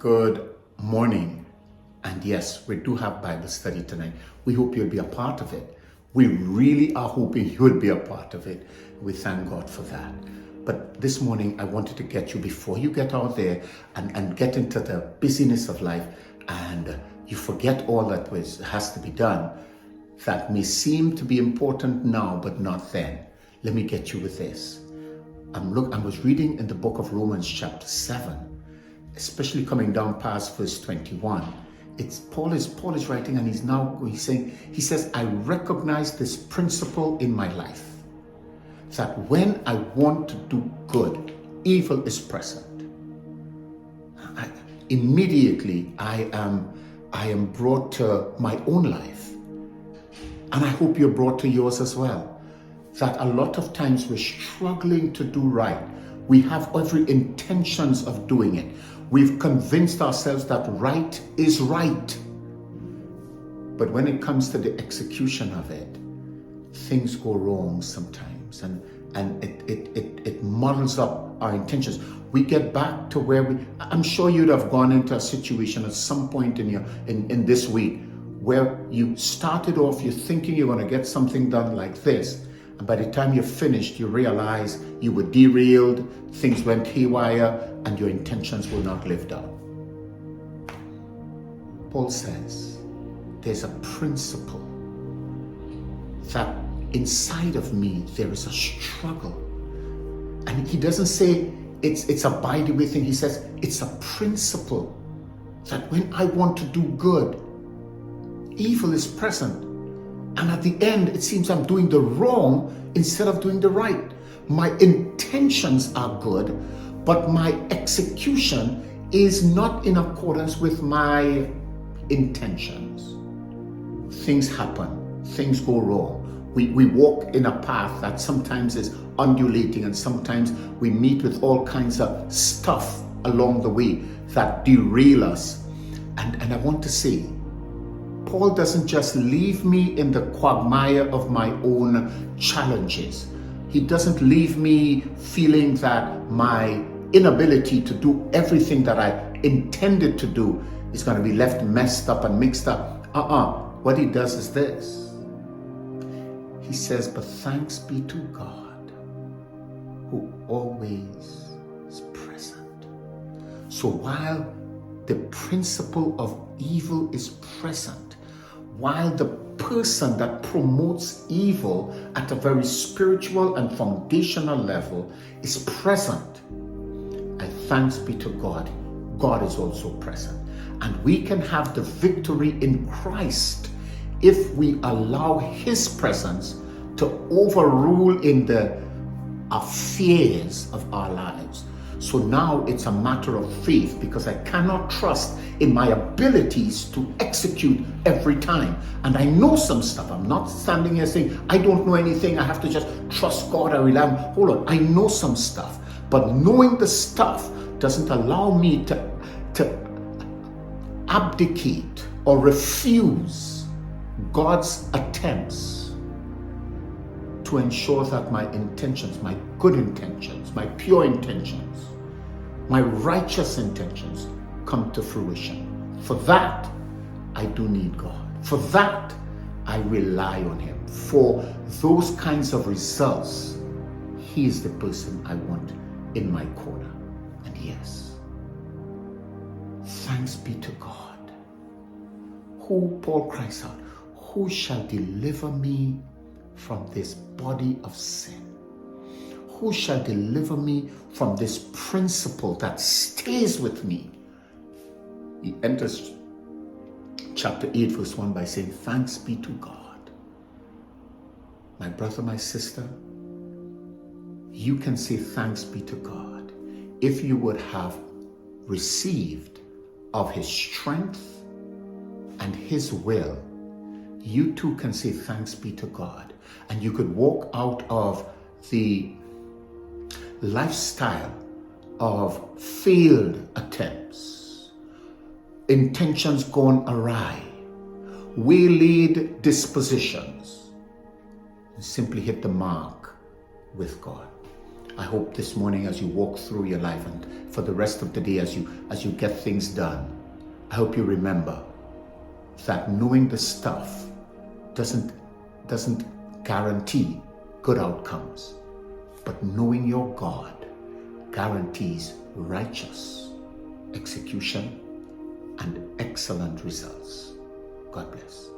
Good morning. And yes, we do have Bible study tonight. We hope you'll be a part of it. We really are hoping you'll be a part of it. We thank God for that. But this morning, I wanted to get you before you get out there and get into the busyness of life and you forget all that has to be done that may seem to be important now, but not then. Let me get you with this. I was reading in the book of Romans chapter 7, especially coming down past verse 21. Paul is writing, and he says, I recognize this principle in my life, that when I want to do good, evil is present. Immediately I am brought to my own life, and I hope you're brought to yours as well, that a lot of times we're struggling to do right. We have every intentions of doing it. We've convinced ourselves that right is right. But when it comes to the execution of it, things go wrong sometimes, and it muddles up our intentions. We get back to where I'm sure you'd have gone into a situation at some point in this week where you started off, you're thinking you're going to get something done like this. And by the time you're finished, you realize you were derailed, things went haywire, and your intentions were not lived up. Paul says there's a principle that inside of me there is a struggle. And he doesn't say it's a by the way thing. He says it's a principle that when I want to do good, evil is present. And at the end, it seems I'm doing the wrong instead of doing the right. My intentions are good, but my execution is not in accordance with my intentions. Things happen. Things go wrong. We walk in a path that sometimes is undulating, and sometimes we meet with all kinds of stuff along the way that derail us. And I want to say, Paul doesn't just leave me in the quagmire of my own challenges. He doesn't leave me feeling that my inability to do everything that I intended to do is going to be left messed up and mixed up. What he does is this. He says, but thanks be to God, who always is present. So while the principle of evil is present, while the person that promotes evil at a very spiritual and foundational level is present, and thanks be to God, God is also present. And we can have the victory in Christ if we allow his presence to overrule in the affairs of our lives. So now it's a matter of faith, because I cannot trust in my abilities to execute every time. And I know some stuff. I'm not standing here saying, I don't know anything. I have to just trust God. I rely on. Hold on. I know some stuff. But knowing the stuff doesn't allow me to abdicate or refuse God's attempts to ensure that my intentions, my good intentions, my pure intentions, my righteous intentions come to fruition. For that, I do need God. For that, I rely on him. For those kinds of results, he is the person I want in my corner. And yes, thanks be to God, who, Paul cries out, who shall deliver me from this body of sin? Who shall deliver me from this principle that stays with me? He enters chapter 8, verse 1 by saying, thanks be to God. My brother, my sister, you can say thanks be to God if you would have received of his strength and his will. You too can say thanks be to God, and you could walk out of the lifestyle of failed attempts, intentions gone awry, waylaid dispositions, and simply hit the mark with God. I hope this morning as you walk through your life and for the rest of the day as you get things done, I hope you remember that knowing the stuff doesn't guarantee good outcomes, but knowing your God guarantees righteous execution and excellent results. God bless.